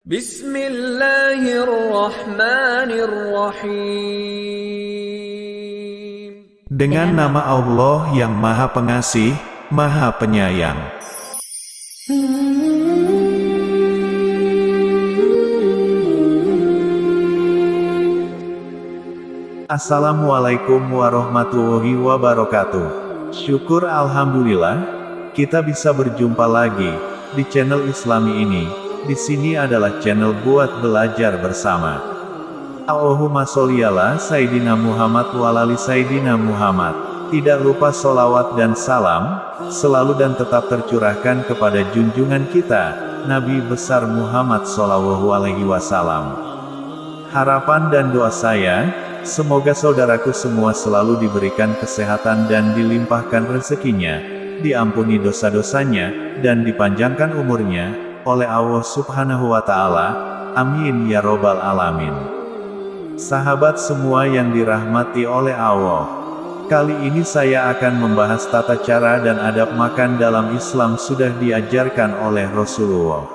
Bismillahirrahmanirrahim. Dengan nama Allah yang Maha Pengasih, Maha Penyayang. Assalamualaikum warahmatullahi wabarakatuh. Syukur Alhamdulillah, kita bisa berjumpa lagi di channel Islami ini. Di sini adalah channel buat belajar bersama. Allahumma sholli ala Sayyidina Muhammad walali Sayyidina Muhammad. Tidak lupa sholawat dan salam, selalu dan tetap tercurahkan kepada junjungan kita, Nabi besar Muhammad Shallallahu Alaihi Wasallam. Harapan dan doa saya, semoga saudaraku semua selalu diberikan kesehatan dan dilimpahkan rezekinya, diampuni dosa-dosanya, dan dipanjangkan umurnya oleh Allah Subhanahu wa Ta'ala. Amin ya Robbal 'Alamin. Sahabat semua yang dirahmati oleh Allah, kali ini saya akan membahas tata cara dan adab makan dalam Islam sudah diajarkan oleh Rasulullah.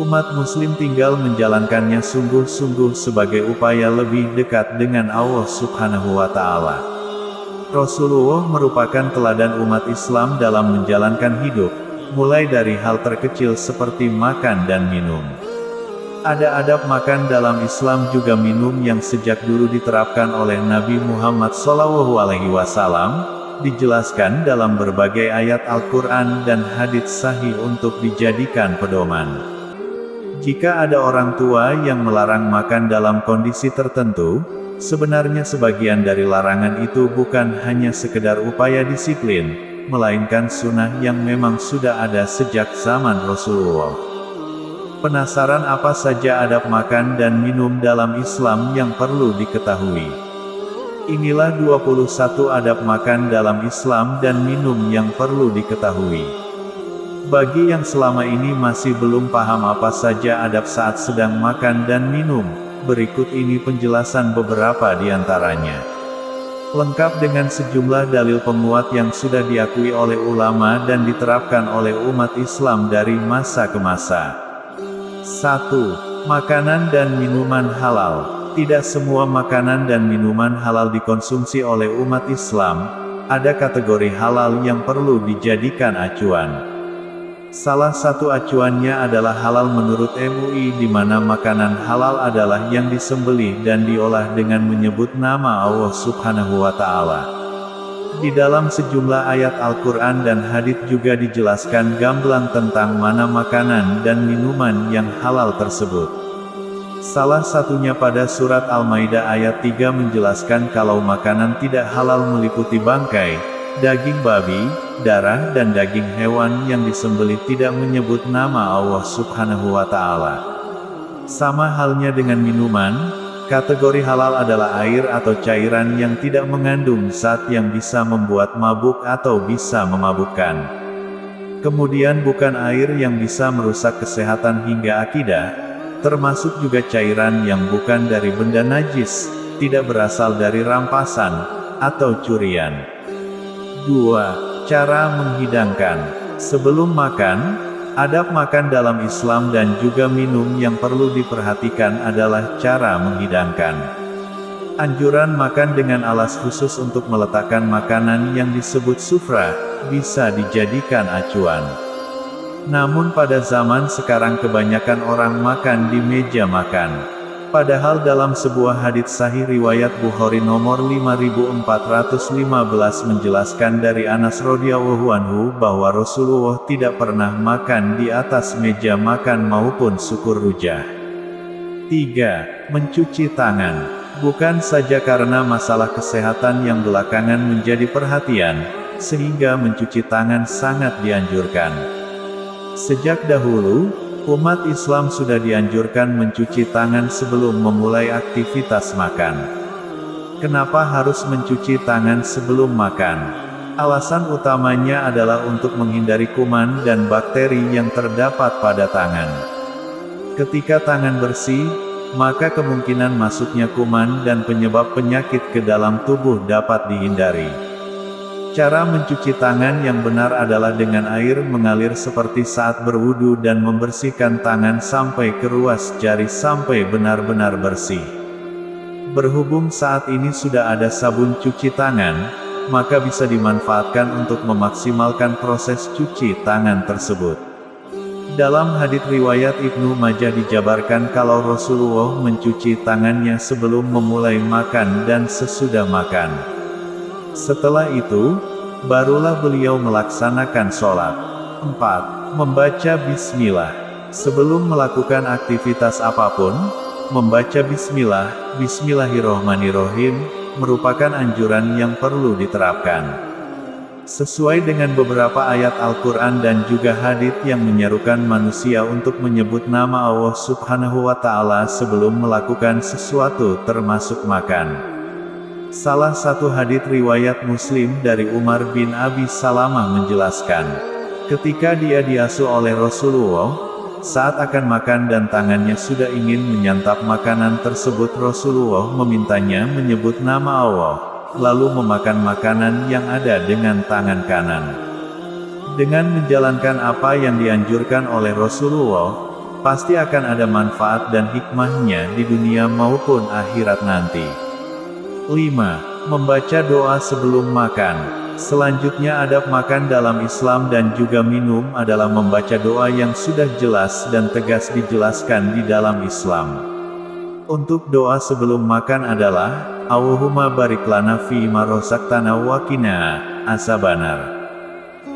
Umat muslim tinggal menjalankannya sungguh-sungguh sebagai upaya lebih dekat dengan Allah Subhanahu wa Ta'ala. Rasulullah merupakan teladan umat Islam dalam menjalankan hidup, mulai dari hal terkecil seperti makan dan minum. Ada adab makan dalam Islam juga minum yang sejak dulu diterapkan oleh Nabi Muhammad SAW, dijelaskan dalam berbagai ayat Al-Quran dan hadits sahih untuk dijadikan pedoman. Jika ada orang tua yang melarang makan dalam kondisi tertentu, sebenarnya sebagian dari larangan itu bukan hanya sekedar upaya disiplin, melainkan sunnah yang memang sudah ada sejak zaman Rasulullah. Penasaran apa saja adab makan dan minum dalam Islam yang perlu diketahui? Inilah 21 adab makan dalam Islam dan minum yang perlu diketahui. Bagi yang selama ini masih belum paham apa saja adab saat sedang makan dan minum, berikut ini penjelasan beberapa di antaranya. Lengkap dengan sejumlah dalil penguat yang sudah diakui oleh ulama dan diterapkan oleh umat Islam dari masa ke masa. 1. Makanan dan minuman halal. Tidak semua makanan dan minuman halal dikonsumsi oleh umat Islam. Ada kategori halal yang perlu dijadikan acuan. Salah satu acuannya adalah halal menurut MUI, di mana makanan halal adalah yang disembelih dan diolah dengan menyebut nama Allah Subhanahu wa Ta'ala. Di dalam sejumlah ayat Al-Quran dan hadits juga dijelaskan gamblang tentang mana makanan dan minuman yang halal tersebut. Salah satunya pada surat Al-Maidah ayat 3 menjelaskan kalau makanan tidak halal meliputi bangkai, daging babi, darah dan daging hewan yang disembelih tidak menyebut nama Allah Subhanahu wa Ta'ala. Sama halnya dengan minuman, kategori halal adalah air atau cairan yang tidak mengandung zat yang bisa membuat mabuk atau bisa memabukkan. Kemudian bukan air yang bisa merusak kesehatan hingga akidah, termasuk juga cairan yang bukan dari benda najis, tidak berasal dari rampasan atau curian. 2. Cara menghidangkan. Sebelum makan, adab makan dalam Islam dan juga minum yang perlu diperhatikan adalah cara menghidangkan. Anjuran makan dengan alas khusus untuk meletakkan makanan yang disebut sufra, bisa dijadikan acuan. Namun pada zaman sekarang kebanyakan orang makan di meja makan. Padahal dalam sebuah hadits sahih riwayat Bukhari nomor 5415 menjelaskan dari Anas radhiyallahu anhu bahwa Rasulullah tidak pernah makan di atas meja makan maupun sukur rujah. 3. Mencuci tangan. Bukan saja karena masalah kesehatan yang belakangan menjadi perhatian, sehingga mencuci tangan sangat dianjurkan. Sejak dahulu, umat Islam sudah dianjurkan mencuci tangan sebelum memulai aktivitas makan. Kenapa harus mencuci tangan sebelum makan? Alasan utamanya adalah untuk menghindari kuman dan bakteri yang terdapat pada tangan. Ketika tangan bersih, maka kemungkinan masuknya kuman dan penyebab penyakit ke dalam tubuh dapat dihindari. Cara mencuci tangan yang benar adalah dengan air mengalir seperti saat berwudu dan membersihkan tangan sampai ke ruas jari sampai benar-benar bersih. Berhubung saat ini sudah ada sabun cuci tangan, maka bisa dimanfaatkan untuk memaksimalkan proses cuci tangan tersebut. Dalam hadits riwayat Ibnu Majah dijabarkan kalau Rasulullah mencuci tangannya sebelum memulai makan dan sesudah makan. Setelah itu, barulah beliau melaksanakan sholat. 4. Membaca bismillah. Sebelum melakukan aktivitas apapun, membaca bismillah, bismillahirrohmanirrohim, merupakan anjuran yang perlu diterapkan. Sesuai dengan beberapa ayat Al-Quran dan juga hadits yang menyerukan manusia untuk menyebut nama Allah Subhanahu wa Ta'ala sebelum melakukan sesuatu termasuk makan. Salah satu hadits riwayat Muslim dari Umar bin Abi Salamah menjelaskan, ketika dia diasuh oleh Rasulullah, saat akan makan dan tangannya sudah ingin menyantap makanan tersebut, Rasulullah memintanya menyebut nama Allah, lalu memakan makanan yang ada dengan tangan kanan. Dengan menjalankan apa yang dianjurkan oleh Rasulullah, pasti akan ada manfaat dan hikmahnya di dunia maupun akhirat nanti. 5. Membaca doa sebelum makan. Selanjutnya adab makan dalam Islam dan juga minum adalah membaca doa yang sudah jelas dan tegas dijelaskan di dalam Islam. Untuk doa sebelum makan adalah, Allahumma barik lana fi ma razaqtana wa qina azabannar.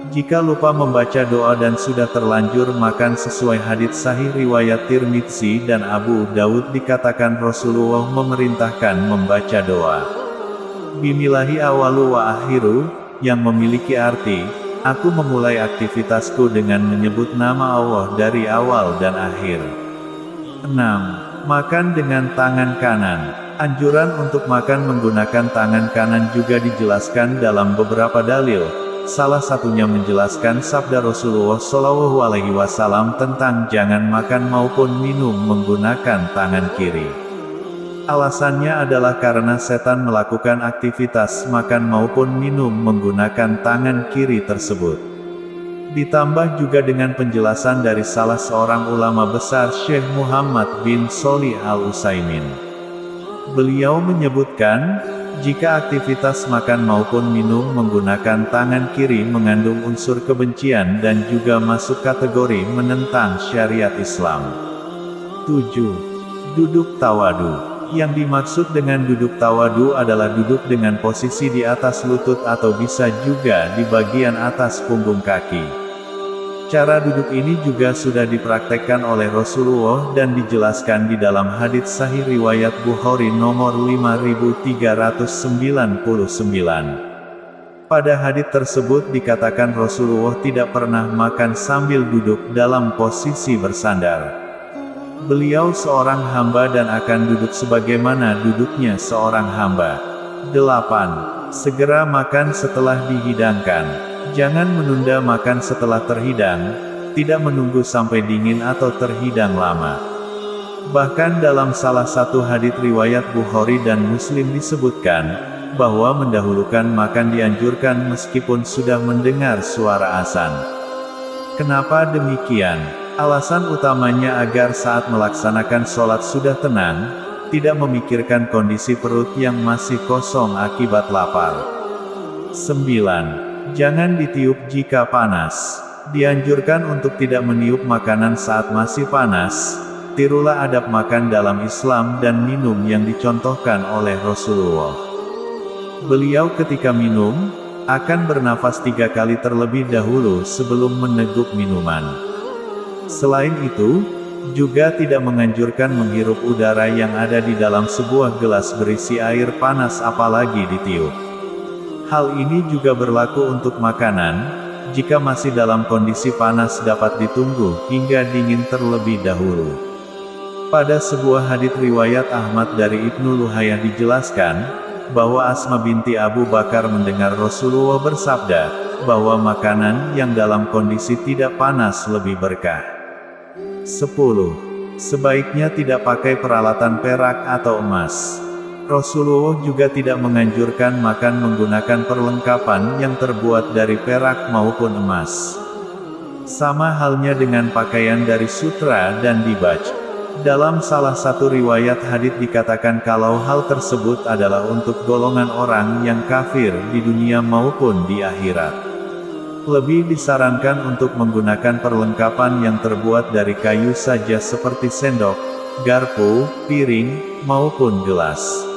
Jika lupa membaca doa dan sudah terlanjur makan sesuai hadits sahih riwayat Tirmidzi dan Abu Daud dikatakan Rasulullah memerintahkan membaca doa Bismillahi awalu wa akhiru, yang memiliki arti, aku memulai aktivitasku dengan menyebut nama Allah dari awal dan akhir. 6. Makan dengan tangan kanan. Anjuran untuk makan menggunakan tangan kanan juga dijelaskan dalam beberapa dalil. Salah satunya menjelaskan sabda Rasulullah SAW tentang jangan makan maupun minum menggunakan tangan kiri. Alasannya adalah karena setan melakukan aktivitas makan maupun minum menggunakan tangan kiri tersebut. Ditambah juga dengan penjelasan dari salah seorang ulama besar Syekh Muhammad bin Shalih Al-Utsaimin. Beliau menyebutkan, jika aktivitas makan maupun minum menggunakan tangan kiri mengandung unsur kebencian dan juga masuk kategori menentang syariat Islam. 7. Duduk tawadu. Yang dimaksud dengan duduk tawadu adalah duduk dengan posisi di atas lutut atau bisa juga di bagian atas punggung kaki. Cara duduk ini juga sudah dipraktekkan oleh Rasulullah dan dijelaskan di dalam hadits sahih riwayat Bukhari nomor 5399. Pada hadits tersebut dikatakan Rasulullah tidak pernah makan sambil duduk dalam posisi bersandar. Beliau seorang hamba dan akan duduk sebagaimana duduknya seorang hamba. 8. Segera makan setelah dihidangkan. Jangan menunda makan setelah terhidang, tidak menunggu sampai dingin atau terhidang lama. Bahkan dalam salah satu hadits riwayat Bukhari dan Muslim disebutkan, bahwa mendahulukan makan dianjurkan meskipun sudah mendengar suara azan. Kenapa demikian? Alasan utamanya agar saat melaksanakan sholat sudah tenang, tidak memikirkan kondisi perut yang masih kosong akibat lapar. 9. Jangan ditiup jika panas. Dianjurkan untuk tidak meniup makanan saat masih panas. Tirulah adab makan dalam Islam dan minum yang dicontohkan oleh Rasulullah. Beliau ketika minum, akan bernafas 3 kali terlebih dahulu sebelum meneguk minuman. Selain itu, juga tidak menganjurkan menghirup udara yang ada di dalam sebuah gelas berisi air panas apalagi ditiup. Hal ini juga berlaku untuk makanan, jika masih dalam kondisi panas dapat ditunggu hingga dingin terlebih dahulu. Pada sebuah hadits riwayat Ahmad dari Ibnu Luhayah dijelaskan, bahwa Asma binti Abu Bakar mendengar Rasulullah bersabda, bahwa makanan yang dalam kondisi tidak panas lebih berkah. 10. Sebaiknya tidak pakai peralatan perak atau emas. Rasulullah juga tidak menganjurkan makan menggunakan perlengkapan yang terbuat dari perak maupun emas. Sama halnya dengan pakaian dari sutra dan dibaj. Dalam salah satu riwayat hadits dikatakan kalau hal tersebut adalah untuk golongan orang yang kafir di dunia maupun di akhirat. Lebih disarankan untuk menggunakan perlengkapan yang terbuat dari kayu saja seperti sendok, garpu, piring, maupun gelas.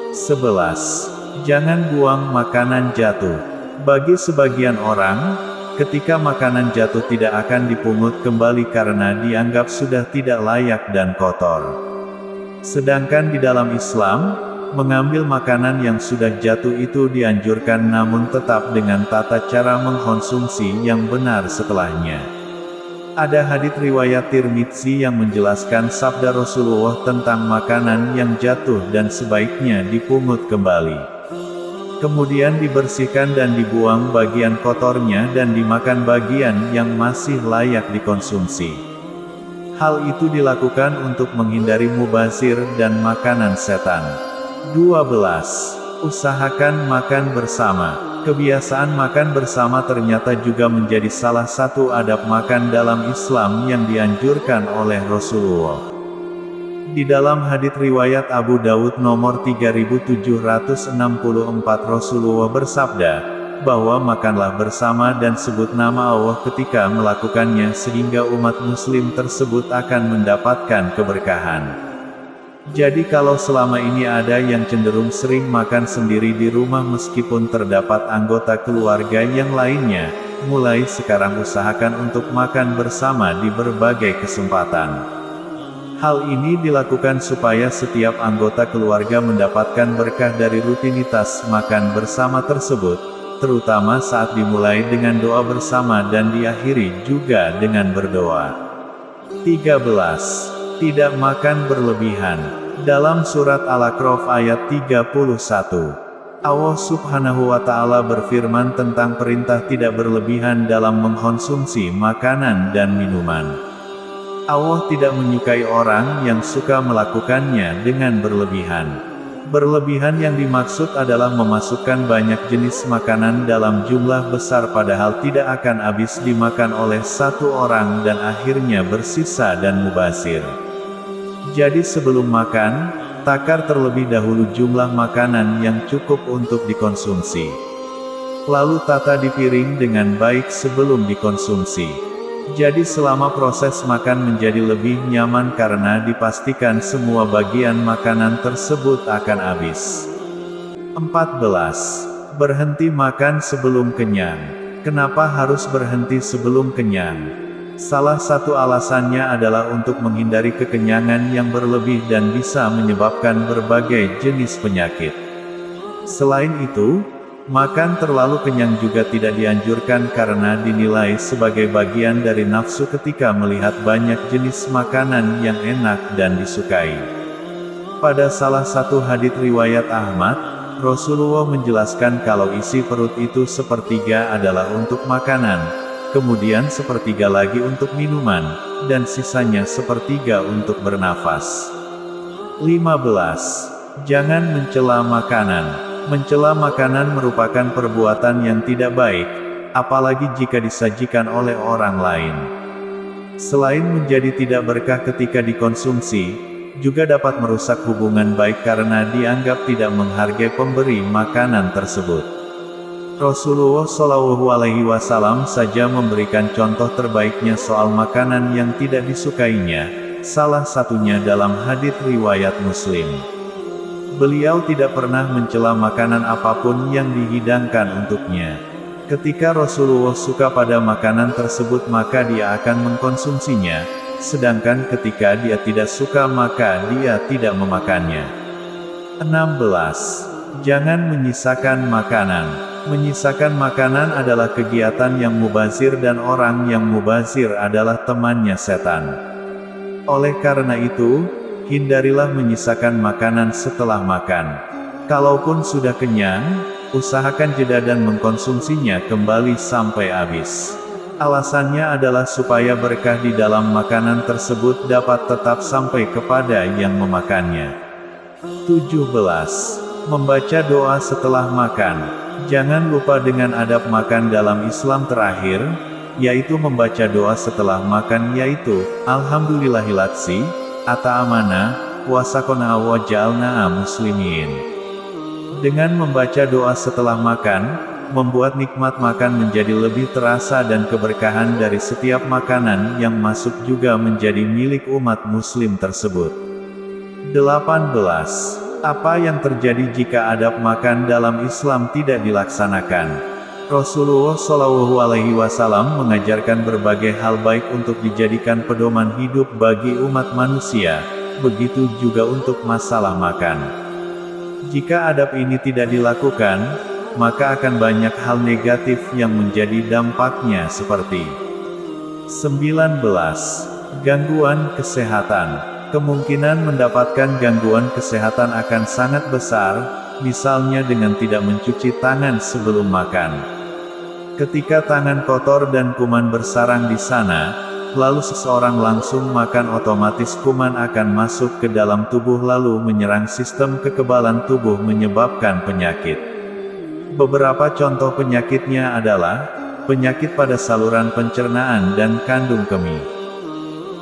11. Jangan buang makanan jatuh. Bagi sebagian orang, ketika makanan jatuh tidak akan dipungut kembali karena dianggap sudah tidak layak dan kotor. Sedangkan di dalam Islam, mengambil makanan yang sudah jatuh itu dianjurkan namun tetap dengan tata cara mengkonsumsi yang benar setelahnya. Ada hadits riwayat Tirmidzi yang menjelaskan sabda Rasulullah tentang makanan yang jatuh dan sebaiknya dipungut kembali. Kemudian dibersihkan dan dibuang bagian kotornya dan dimakan bagian yang masih layak dikonsumsi. Hal itu dilakukan untuk menghindari mubazir dan makanan setan. 12. Usahakan makan bersama. Kebiasaan makan bersama ternyata juga menjadi salah satu adab makan dalam Islam yang dianjurkan oleh Rasulullah. Di dalam hadits riwayat Abu Dawud nomor 3764 Rasulullah bersabda, bahwa makanlah bersama dan sebut nama Allah ketika melakukannya sehingga umat muslim tersebut akan mendapatkan keberkahan. Jadi kalau selama ini ada yang cenderung sering makan sendiri di rumah meskipun terdapat anggota keluarga yang lainnya, mulai sekarang usahakan untuk makan bersama di berbagai kesempatan. Hal ini dilakukan supaya setiap anggota keluarga mendapatkan berkah dari rutinitas makan bersama tersebut, terutama saat dimulai dengan doa bersama dan diakhiri juga dengan berdoa. 13. Tidak makan berlebihan. Dalam surat Al-A'raf ayat 31, Allah Subhanahu wa Ta'ala berfirman tentang perintah tidak berlebihan dalam mengkonsumsi makanan dan minuman. Allah tidak menyukai orang yang suka melakukannya dengan berlebihan. Berlebihan yang dimaksud adalah memasukkan banyak jenis makanan dalam jumlah besar padahal tidak akan habis dimakan oleh satu orang dan akhirnya bersisa dan mubazir. Jadi sebelum makan, takar terlebih dahulu jumlah makanan yang cukup untuk dikonsumsi. Lalu tata di piring dengan baik sebelum dikonsumsi. Jadi selama proses makan menjadi lebih nyaman karena dipastikan semua bagian makanan tersebut akan habis. 14. Berhenti makan sebelum kenyang. Kenapa harus berhenti sebelum kenyang? Salah satu alasannya adalah untuk menghindari kekenyangan yang berlebih dan bisa menyebabkan berbagai jenis penyakit. Selain itu, makan terlalu kenyang juga tidak dianjurkan karena dinilai sebagai bagian dari nafsu ketika melihat banyak jenis makanan yang enak dan disukai. Pada salah satu hadits riwayat Ahmad, Rasulullah menjelaskan kalau isi perut itu sepertiga adalah untuk makanan, kemudian sepertiga lagi untuk minuman, dan sisanya sepertiga untuk bernafas. 15. Jangan mencela makanan. Mencela makanan merupakan perbuatan yang tidak baik, apalagi jika disajikan oleh orang lain. Selain menjadi tidak berkah ketika dikonsumsi, juga dapat merusak hubungan baik karena dianggap tidak menghargai pemberi makanan tersebut. Rasulullah Shallallahu Alaihi Wasallam saja memberikan contoh terbaiknya soal makanan yang tidak disukainya, salah satunya dalam hadits riwayat Muslim. Beliau tidak pernah mencela makanan apapun yang dihidangkan untuknya. Ketika Rasulullah suka pada makanan tersebut maka dia akan mengkonsumsinya, sedangkan ketika dia tidak suka maka dia tidak memakannya. 16. Jangan menyisakan makanan. Menyisakan makanan adalah kegiatan yang mubazir dan orang yang mubazir adalah temannya setan. Oleh karena itu, hindarilah menyisakan makanan setelah makan. Kalaupun sudah kenyang, usahakan jeda dan mengkonsumsinya kembali sampai habis. Alasannya adalah supaya berkah di dalam makanan tersebut dapat tetap sampai kepada yang memakannya. 17. Membaca doa setelah makan. Jangan lupa dengan adab makan dalam Islam terakhir, yaitu membaca doa setelah makan, yaitu Alhamdulillahiladzi ata'amana wa sakona wa ja'alna muslimin. Dengan membaca doa setelah makan, membuat nikmat makan menjadi lebih terasa dan keberkahan dari setiap makanan yang masuk juga menjadi milik umat muslim tersebut. 18. Apa yang terjadi jika adab makan dalam Islam tidak dilaksanakan? Rasulullah Shallallahu Alaihi Wasallam mengajarkan berbagai hal baik untuk dijadikan pedoman hidup bagi umat manusia, begitu juga untuk masalah makan. Jika adab ini tidak dilakukan, maka akan banyak hal negatif yang menjadi dampaknya seperti 19. Gangguan kesehatan. Kemungkinan mendapatkan gangguan kesehatan akan sangat besar, misalnya dengan tidak mencuci tangan sebelum makan. Ketika tangan kotor dan kuman bersarang di sana, lalu seseorang langsung makan, otomatis kuman akan masuk ke dalam tubuh lalu menyerang sistem kekebalan tubuh menyebabkan penyakit. Beberapa contoh penyakitnya adalah penyakit pada saluran pencernaan dan kandung kemih.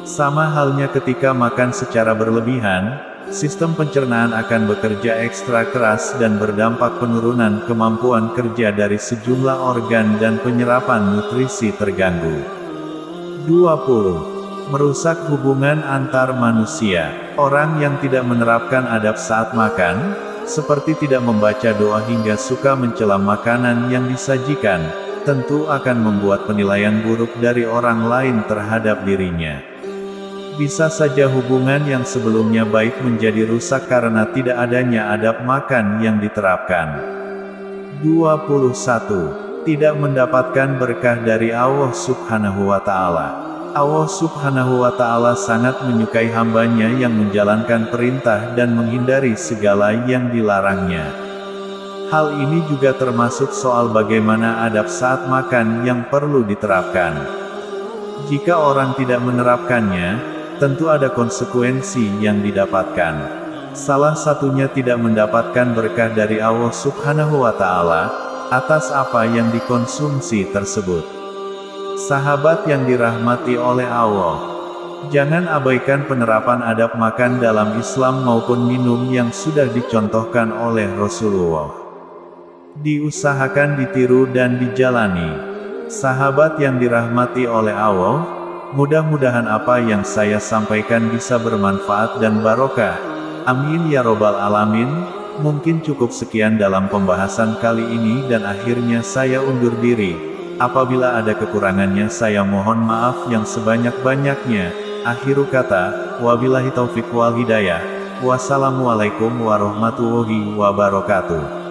Sama halnya ketika makan secara berlebihan, sistem pencernaan akan bekerja ekstra keras dan berdampak penurunan kemampuan kerja dari sejumlah organ dan penyerapan nutrisi terganggu. 20. Merusak hubungan antar manusia. Orang yang tidak menerapkan adab saat makan, seperti tidak membaca doa hingga suka mencela makanan yang disajikan, tentu akan membuat penilaian buruk dari orang lain terhadap dirinya. Bisa saja hubungan yang sebelumnya baik menjadi rusak karena tidak adanya adab makan yang diterapkan. 21. Tidak mendapatkan berkah dari Allah Subhanahu wa Ta'ala. Allah Subhanahu wa Ta'ala sangat menyukai hambanya yang menjalankan perintah dan menghindari segala yang dilarangnya. Hal ini juga termasuk soal bagaimana adab saat makan yang perlu diterapkan. Jika orang tidak menerapkannya, tentu ada konsekuensi yang didapatkan. Salah satunya tidak mendapatkan berkah dari Allah Subhanahu wa Ta'ala atas apa yang dikonsumsi tersebut. Sahabat yang dirahmati oleh Allah, jangan abaikan penerapan adab makan dalam Islam maupun minum yang sudah dicontohkan oleh Rasulullah. Diusahakan ditiru dan dijalani. Sahabat yang dirahmati oleh Allah, mudah-mudahan apa yang saya sampaikan bisa bermanfaat dan barokah. Amin ya robbal alamin. Mungkin cukup sekian dalam pembahasan kali ini dan akhirnya saya undur diri. Apabila ada kekurangannya saya mohon maaf yang sebanyak-banyaknya. Akhiru kata, wabillahi taufik wal hidayah. Wassalamualaikum warahmatullahi wabarakatuh.